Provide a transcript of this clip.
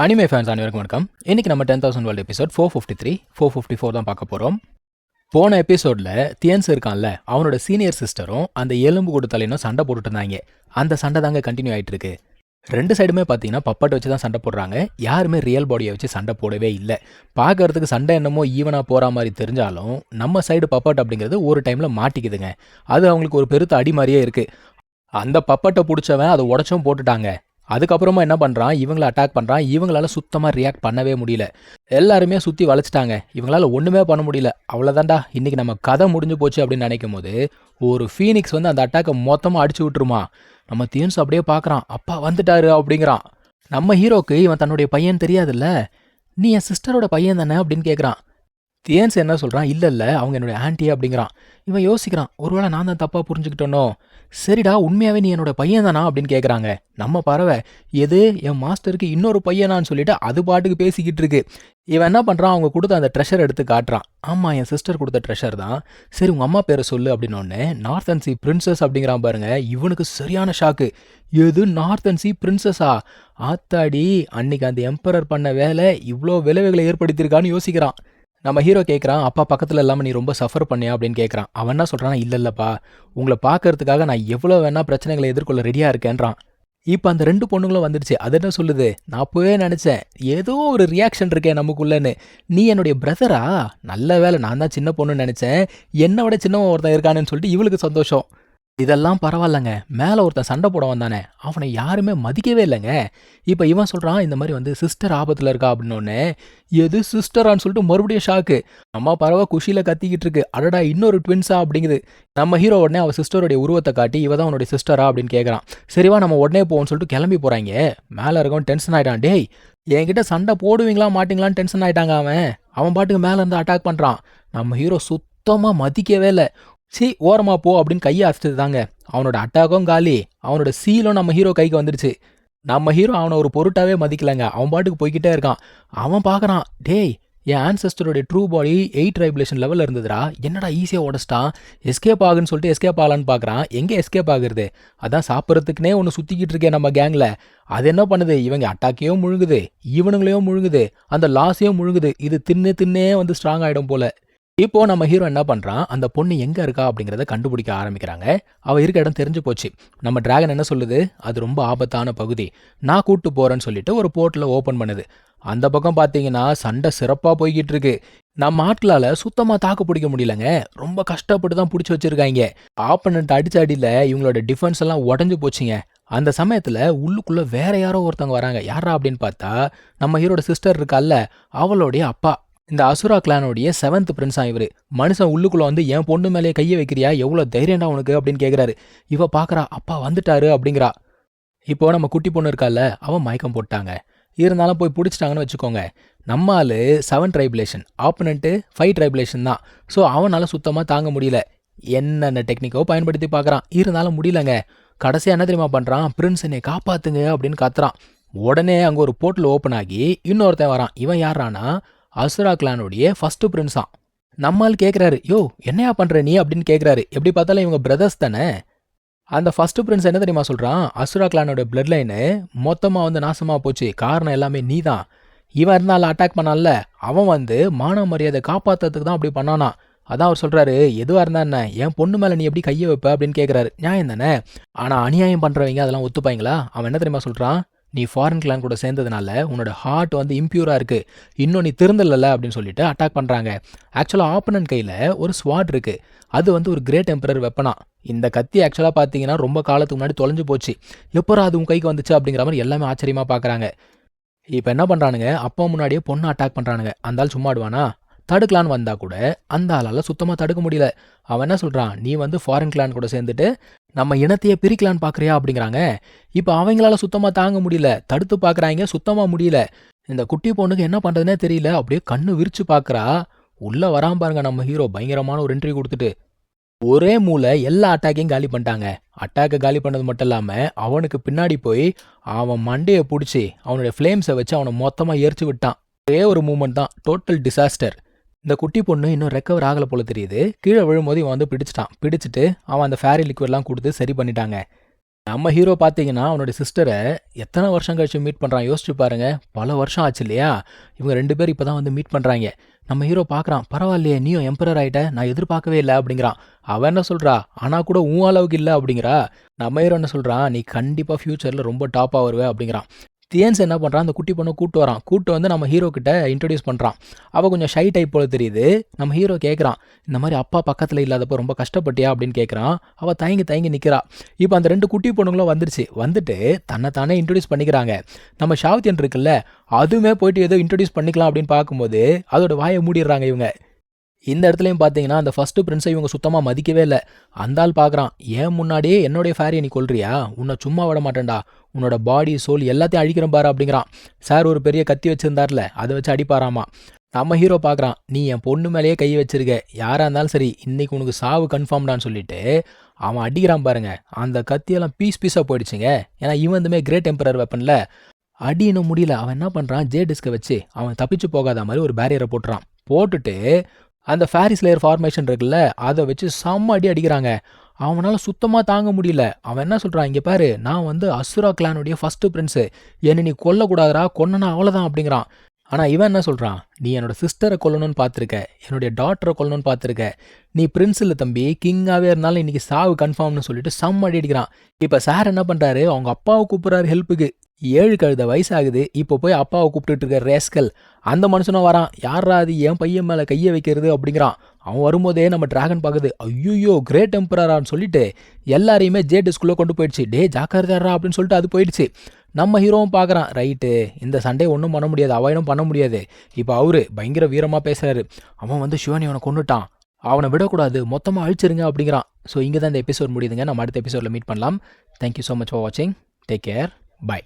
Anime fans அனைவருக்கும் வணக்கம். இன்னைக்கு நம்ம 10,000 வேர்ல்டு எபிசோட் 453, 454 தான் பார்க்க போகிறோம். போன எபிசோடில் தியன்ஸ் இருக்கான்ல, அவனோட சீனியர் சிஸ்டரும் அந்த எலும்பு கூடு தலைனும் சண்டை போட்டுட்டு இருந்தாங்க. அந்த சண்டை தாங்க கண்டினியூ ஆகிட்டு இருக்கு. ரெண்டு சைடுமே பார்த்தீங்கன்னா பப்பட் வச்சு தான் சண்டை போடுறாங்க. யாருமே ரியல் பாடியை வச்சு சண்டை போடவே இல்லை. பார்க்கறதுக்கு சண்டை என்னமோ ஈவனாக போகிற மாதிரி தெரிஞ்சாலும் நம்ம சைடு பப்பட் அப்படிங்கிறது ஒரு டைமில் மாட்டிக்குதுங்க. அது அவங்களுக்கு ஒரு பெருத்த அடி மாதிரியே இருக்குது. அந்த பப்பட்டை பிடிச்சவன் அதை உடச்சும் போட்டுட்டாங்க. அதுக்கப்புறமா என்ன பண்ணுறான், இவங்களை அட்டாக் பண்ணுறான். இவங்களால சுத்தமாக ரியாக்ட் பண்ணவே முடியல. எல்லாருமே சுற்றி வளைச்சிட்டாங்க. இவங்களால ஒன்றுமே பண்ண முடியல. அவ்வளோதான்டா, இன்றைக்கி நம்ம கதை முடிஞ்சு போச்சு அப்படின்னு நினைக்கும் போது ஒரு ஃபீனிக்ஸ் வந்து அந்த அட்டாக்கை மொத்தமாக அடிச்சு விட்டுருமா. நம்ம தியன்ஸ் அப்படியே பார்க்குறான். அப்பா வந்துட்டாரு அப்படிங்கிறான். நம்ம ஹீரோக்கு இவன் தன்னுடைய பையன் தெரியாதுல்ல. நீ என் சிஸ்டரோட பையன் தானே அப்படின்னு கேட்குறான். தியன்ஸ் என்ன சொல்கிறான், இல்லை அவங்க என்னுடைய ஆன்ட்டி அப்படிங்கிறான். இவன் யோசிக்கிறான், ஒருவேளை நான் தான் தப்பாக புரிஞ்சுக்கிட்டோனோ. சரிடா, உண்மையாகவே நீ என்னோட பையன் தானா அப்படின்னு கேட்குறாங்க. நம்ம பறவை எது என் மாஸ்டருக்கு இன்னொரு பையனான்னு சொல்லிட்டு அது பாட்டுக்கு பேசிக்கிட்டு இருக்கு. இவன் என்ன பண்ணுறான், அவங்க கொடுத்த அந்த ட்ரெஷர் எடுத்து காட்டுறான். ஆமாம், என் சிஸ்டர் கொடுத்த ட்ரெஷர் தான். சரி, உங்கள் அம்மா பேரை சொல்லு அப்படின்னோடனே நார்த்தன் சி பிரின்சஸ் அப்படிங்கிறான் பாருங்க. இவனுக்கு சரியான ஷாக்கு. எது நார்த்தன் சி பிரின்சஸா? ஆத்தாடி, அன்னைக்கு அந்த எம்பரர் பண்ண வேலை இவ்வளோ விளைவுகளை ஏற்படுத்தியிருக்கான்னு யோசிக்கிறான். நம்ம ஹீரோ கேட்குறான், அப்பா பக்கத்தில் இல்லாமல் நீ ரொம்ப சஃபர் பண்ணியா அப்படின்னு கேட்குறான். அவன் என்ன சொல்கிறான், இல்லைல்லப்பா, உங்களை பார்க்கறதுக்காக நான் எவ்வளோ வேணா பிரச்சனைகளை எதிர்கொள்ள ரெடியாக இருக்கேன்றான். இப்போ அந்த ரெண்டு பொண்ணுங்களும் வந்துடுச்சு. அது என்ன சொல்லுது, நான் அப்போவே நினச்சேன் ஏதோ ஒரு ரியாக்ஷன் இருக்கேன் நமக்குள்ளன்னு. நீ என்னுடைய பிரதரா? நல்ல வேலை, நான் தான் சின்ன பொண்ணுன்னு நினச்சேன். என்னை விட சின்னவன் ஒருத்தன் இருக்கானுன்னு சொல்லிட்டு இவளுக்கு சந்தோஷம். இதெல்லாம் பரவாயில்லங்க, மேலே ஒருத்தன் சண்டை போட வந்தானே, அவனை யாருமே மதிக்கவே இல்லைங்க. இப்போ இவன் சொல்கிறான், இந்த மாதிரி வந்து சிஸ்டர் ஆபத்தில் இருக்கா அப்படின்னோடனே, எது சிஸ்டரான்னு சொல்லிட்டு மறுபடியும் ஷாக்கு. அம்மா பறவை குஷியில் கத்திக்கிட்டு இருக்கு. அடடா, இன்னொரு ட்வின்ஸா அப்படிங்குது. நம்ம ஹீரோ உடனே அவள் சிஸ்டருடைய உருவத்தை காட்டி, இவ தான் உன்னுடைய சிஸ்டரா அப்படின்னு கேட்குறான். சரிவா, நம்ம உடனே போவோம்னு சொல்லிட்டு கிளம்பி போகிறாங்க. மேலே இருக்கவன் டென்ஷன் ஆகிட்டான். டேய், என்கிட்ட சண்டை போடுவீங்களா மாட்டிங்களான்னு டென்ஷன் ஆகிட்டாங்க. அவன் பாட்டுக்கு மேலே இருந்து அட்டாக் பண்ணுறான். நம்ம ஹீரோ சுத்தமாக மதிக்கவே இல்லை. ஓரமா போ அப்படின்னு கையை அடிச்சது தாங்க. அவனோட அட்டாக்கும் காலி, அவனோட சீலும் நம்ம ஹீரோ கைக்கு வந்துடுச்சு. நம்ம ஹீரோ அவனை ஒரு பொருட்டாவே மதிக்கலைங்க. அவன் பாட்டுக்கு போய்கிட்டே இருக்கான். அவன் பார்க்குறான், டேய், என் ஆன்செஸ்டருடைய ட்ரூ பாடி 8 வைப்ரேஷன் லெவலில் இருந்ததுடா. என்னடா ஈஸியாக உடச்சிட்டான். எஸ்கேப் ஆகுன்னு சொல்லிட்டு எஸ்கேப் ஆகலான்னு பார்க்குறான். எங்கே எஸ்கேப் ஆகுறது? அதான் சாப்பிட்றதுக்குனே ஒன்று சுற்றிக்கிட்டு இருக்கேன் நம்ம கேங்கில். அது என்ன பண்ணுது, இவங்க அட்டாக்கையும் முழுகுது, ஈவனுங்களையும் முழுகுது, அந்த லாஸையும் முழுகுது. இது தின்னே வந்து ஸ்ட்ராங் ஆகிடும் போல. இப்போ நம்ம ஹீரோ என்ன பண்ணுறான், அந்த பொண்ணு எங்கே இருக்கா அப்படிங்கிறத கண்டுபிடிக்க ஆரம்பிக்கிறாங்க. அவள் இருக்க இடம் தெரிஞ்சு போச்சு. நம்ம டிராகன் என்ன சொல்லுது, அது ரொம்ப ஆபத்தான பகுதி, நான் கூப்பிட்டு போகிறேன்னு சொல்லிட்டு ஒரு போர்ட்டில் ஓப்பன் பண்ணுது. அந்த பக்கம் பார்த்தீங்கன்னா சண்டை சிறப்பாக போய்கிட்டு இருக்கு. நம்ம ஆட்களால் சுத்தமாக தாக்கு பிடிக்க முடியலங்க. ரொம்ப கஷ்டப்பட்டு தான் பிடிச்சி வச்சிருக்காங்க. ஆப்பனண்ட் அடிச்ச அடியில் இவங்களோட டிஃபென்ஸ் எல்லாம் உடஞ்சி போச்சுங்க. அந்த சமயத்தில் உள்ளுக்குள்ளே வேற யாரோ ஒருத்தவங்க வராங்க. யாரா அப்படின்னு பார்த்தா நம்ம ஹீரோட சிஸ்டர் இருக்கால்ல, அவளுடைய அப்பா. இந்த அசுரா கிளானோடைய 7th பிரின்ஸா இவர். மனுஷன் உள்ளுக்குள்ள வந்து என் பொண்ணு மேலேயே கையை வைக்கிறியா, எவ்வளோ தைரியண்டா உனக்கு அப்படின்னு கேட்குறாரு. இவ பார்க்குறா, அப்பா வந்துட்டாரு அப்படிங்கிறா. இப்போ நம்ம குட்டி பொண்ணு இருக்கால, அவன் மயக்கம் போட்டாங்க. இருந்தாலும் போய் பிடிச்சிட்டாங்கன்னு வச்சுக்கோங்க. நம்ம ஆளு 7 ட்ரைபுலேஷன், ஆப்பனண்ட்டு 5 ட்ரைபுலேஷன் தான். ஸோ அவனால் சுத்தமாக தாங்க முடியல. என்னென்ன டெக்னிக்கோ பயன்படுத்தி பார்க்குறான், இருந்தாலும் முடியலங்க. கடைசியாக என்ன தெரியுமா பண்ணுறான், பிரின்ஸ் என்னை காப்பாத்துங்க அப்படின்னு கத்துறான். உடனே அங்கே ஒரு போர்ட்டல் ஓப்பன் ஆகி இன்னொருத்தன் வரான். இவன் யாரானா அசுரா கிளானுடைய ஃபர்ஸ்ட் பிரின்ஸா. நம்மால் கேட்குறாரு, யோ என்னையா பண்ணுற நீ அப்படின்னு கேட்குறாரு. எப்படி பார்த்தாலும் இவங்க பிரதர்ஸ் தானே. அந்த ஃபர்ஸ்ட் பிரின்ஸ் என்ன தெரியுமா சொல்கிறான், அசுரா கிளானோட பிளட் லைனு மொத்தமாக வந்து நாசமாக போச்சு, காரணம் எல்லாமே நீ தான். இவன் இருந்தாலும் அட்டாக் பண்ணான்ல, அவன் வந்து மான மரியாதை காப்பாற்றுறதுக்கு தான் அப்படி பண்ணானா. அதான் அவர் சொல்கிறாரு, எதுவாக இருந்தா என்ன, என் பொண்ணு மேலே நீ எப்படி கையை வைப்ப அப்படின்னு கேட்குறாரு. நியாயம் தானே. ஆனால் அநியாயம் பண்ணுறவங்க அதெல்லாம் ஒத்துப்பாங்களா? அவன் என்ன தெரியுமா சொல்கிறான், நீ ஃபாரின் கிளான் கூட சேர்ந்ததுனால உன்னோட ஹார்ட் வந்து இம்ப்யூராக இருக்குது, இன்னும் நீ திருந்தல அப்படின்னு சொல்லிட்டு அட்டாக் பண்ணுறாங்க. ஆக்சுவலாக ஆப்பனன்ட் கையில் ஒரு ஸ்வாட் இருக்குது. அது வந்து ஒரு கிரேட் எம்பரர் வெப்பனா. இந்த கத்தி ஆக்சுவலாக பார்த்தீங்கன்னா ரொம்ப காலத்துக்கு முன்னாடி தொலைஞ்சு போச்சு. எப்போ அது உன் கைக்கு வந்துச்சு அப்படிங்கிற மாதிரி எல்லாமே ஆச்சரியமாக பார்க்குறாங்க. இப்போ என்ன பண்ணுறானுங்க, அப்போ முன்னாடியே பொண்ணை அட்டாக் பண்ணுறானுங்க. அந்த ஆள் சும்மா ஆடுவானா? தடுக்கலான்னு வந்தால் கூட அந்த ஆளால் சுத்தமாக தடுக்க முடியல. அவன் என்ன சொல்கிறான், நீ வந்து ஃபாரின் கிளான் கூட சேர்ந்துட்டு நம்ம இனத்தையே பிரிக்கலான்னு பார்க்குறியா அப்படிங்கிறாங்க. இப்போ அவங்களால சுத்தமாக தாங்க முடியல, தடுத்து பார்க்குறாங்க, சுத்தமாக முடியல. இந்த குட்டி பொண்ணுக்கு என்ன பண்ணுறதுனே தெரியல. அப்படியே கண்ணு விரிச்சு பார்க்குறா. உள்ளே வராம பாருங்க நம்ம ஹீரோ, பயங்கரமான ஒரு என்ட்ரி கொடுத்துட்டு ஒரே மூளை எல்லா அட்டாக்கையும் காலி பண்ணிட்டாங்க. அட்டாக்கை காலி பண்ணது மட்டும் இல்லாமல் அவனுக்கு பின்னாடி போய் அவன் மண்டையை பிடிச்சி அவனுடைய ஃப்ளேம்ஸை வச்சு அவனை மொத்தமாக எரிச்சு விட்டான். ஒரே ஒரு மூமெண்ட் தான், டோட்டல் டிசாஸ்டர். இந்த குட்டி பொண்ணு இன்னும் ரெக்கவர் ஆகலை போல தெரியுது. கீழே விழும்போது இவன் வந்து பிடிச்சிட்டு அவன் அந்த ஃபேரி லிக்விட்லாம் கொடுத்து சரி பண்ணிட்டாங்க. நம்ம ஹீரோ பார்த்தீங்கன்னா, அவனுடைய சிஸ்டர எத்தன வருஷம் கழிச்சு மீட் பண்றான் யோசிச்சு பாருங்க. பல வருஷம் ஆச்சு இல்லையா? இவங்க 2 பேரும் இப்ப தான் வந்து மீட் பண்றாய்ங்க. நம்ம ஹீரோ பார்க்குறான், "பரவாயில்லையே நீயும் எம்பரர் ஆயிட்ட. நான் எதிர்பார்க்கவே இல்ல" அப்படிங்கிறான். அவ என்ன சொல்றா, "ஆனா கூட உன் அளவுக்கு இல்ல" அப்படிங்கிறா. நம்ம ஹீரோ என்ன சொல்றான், "நீ கண்டிப்பா ஃபியூச்சர்ல ரொம்ப டாப்பா வருவ" அப்படிங்கிறான். தியன்ஸ் என்ன பண்றான், அந்த குட்டி பொண்ண கூட்டு வரான். கூட்டு வந்து நம்ம ஹீரோ கிட்ட இன்ட்ரோடியூஸ் பண்றான். அவ கொஞ்சம் ஷை டைப் போல தெரியுது. நம்ம ஹீரோ கேட்குறான், "இந்த மாரி அப்பா பக்கத்துல இல்லாதப்போ ரொம்ப கஷ்டப்பட்டியா?" அப்படின்னு கேட்குறான். அவ தயங்கி தயங்கி நிக்கிறா. இப்ப அந்த 2 குட்டி பொண்ணுங்களும் வந்துருச்சு. வந்துட்டு தன்ன தானே இன்ட்ரோடியூஸ் பண்ணிக்கிறாங்க. நம்ம ஷாவ்தியன் இருக்குல்ல, அதுவுமே போயிட்டு ஏதோ இன்ட்ரோடியூஸ் பண்ணிக்கலாம் அப்படின்னு பார்க்கும்போது, அதோட வாய மூடிடுறாங்க இவங்க. இந்த இடத்துலயும் பார்த்தீங்கன்னா, அந்த ஃபர்ஸ்ட் பிரின்ஸ இவங்க சுத்தமா மதிக்கவே இல்ல. அந்த ஆள் பார்க்குறான், "என் முன்னாடியே என்னுடைய ஃபேரிய நீ கொல்றியா? உன்ன சும்மா விட மாட்டேன்டா. உன்னோட பாடி, சோல் எல்லாத்தையும் அழிக்கிறேன் பாரு" அப்படிங்கிறான். சார் ஒரு பெரிய கத்தி வச்சிருந்தார்ல, அத வச்சு அடிப்பாராமா. நம்ம ஹீரோ பார்க்குறான், "நீ என் பொண்ணு மேலேயே கை வச்சிருக்க. யாரா இருந்தாலும் சரி, இன்னைக்கு உனக்கு சாவு கன்ஃபார்ம்டான்னு" சொல்லிட்டு, அவன் அடிக்கிறான் பாருங்க. அந்த கத்தியெல்லாம் பீஸ் பீஸா போயிடுச்சுங்க. ஏன்னா இவன் இந்தமாரி கிரேட் எம்பரர் வெப்பன்ல. அடி இன்னும் முடியல. அவன் என்ன பண்றான், ஜே டிஸ்க வச்சு அவன் தப்பிச்சு போகாத மாரி ஒரு பேரியர போட்டுறான். போட்டுட்டு அந்த ஃபேரிஸ் லேயர் ஃபார்மேஷன் இருக்குல்ல, அத வச்சு செம்ம அடி அடிக்கிறாங்க. அவனால சுத்தமா தாங்க முடியல. அவன் என்ன சொல்றான், "இங்க பாரு, நான் வந்து அசுரா கிளானுடைய ஃபர்ஸ்ட் பிரின்ஸு. என்ன நீ கொல்லக்கூடாதுடா, கொன்னனா அவ்வளோதான்" அப்படிங்கிறான். ஆனா இவன் என்ன சொல்றான், "நீ என்னோட சிஸ்டர கொல்லணும்னு பார்த்துருக்க. என்னுடைய டாட்டர கொல்லணும்னு பார்த்துருக்க. நீ பிரின்ஸ் இல்ல தம்பி, கிங்காவே இருந்தாலும் இன்னைக்கு சாவு கன்ஃபார்ம்னு" சொல்லிட்டு செம்ம அடி அடிக்கிறான். இப்ப சார் என்ன பண்றாரு, அவங்க அப்பாவ கூப்பிடுறாரு ஹெல்ப்புக்கு. 7 கழுத வயசாகுது. இப்போ போய் அப்பாவ கூப்பிட்டுட்டு இருக்க ரேஸ்கல். அந்த மனுஷனும் வரான். "யார்ரா அது என் பையன் மேல கைய வைக்கிறது" அப்படிங்கிறான். அவன் வரும்போதே நம்ம டிராகன் பாக்குது. "ஐய்யய்யோ கிரேட் எம்பரரான்னு" சொல்லிட்டு எல்லாரையுமே ஜே டிஸ்குள்ள கொண்டு போயிடுச்சு. "டேய் ஜாக்கிரதையாடா" அப்படின்னு சொல்லிட்டு அது போயிடுச்சு. நம்ம ஹீரோவும் பார்க்குறான், ரைட்டு இந்த சண்டைய ஒன்றும் பண்ண முடியாது, அவாய்டும் பண்ண முடியாது. இப்போ அவரு பயங்கர வீரமா பேசுறாரு. அவன் வந்து சிவன் இவனை கொன்னுட்டான், அவனை விடக்கூடாது, மொத்தமா அழிச்சிருங்க அப்படிங்கிறான். ஸோ இங்கே தான் இந்த எபிசோட் முடியுதுங்க. நம்ம அடுத்த எபிசோடில் மீட் பண்ணலாம். தேங்க்யூ ஸோ மச் ஃபார் வாட்சிங். Take care. பை.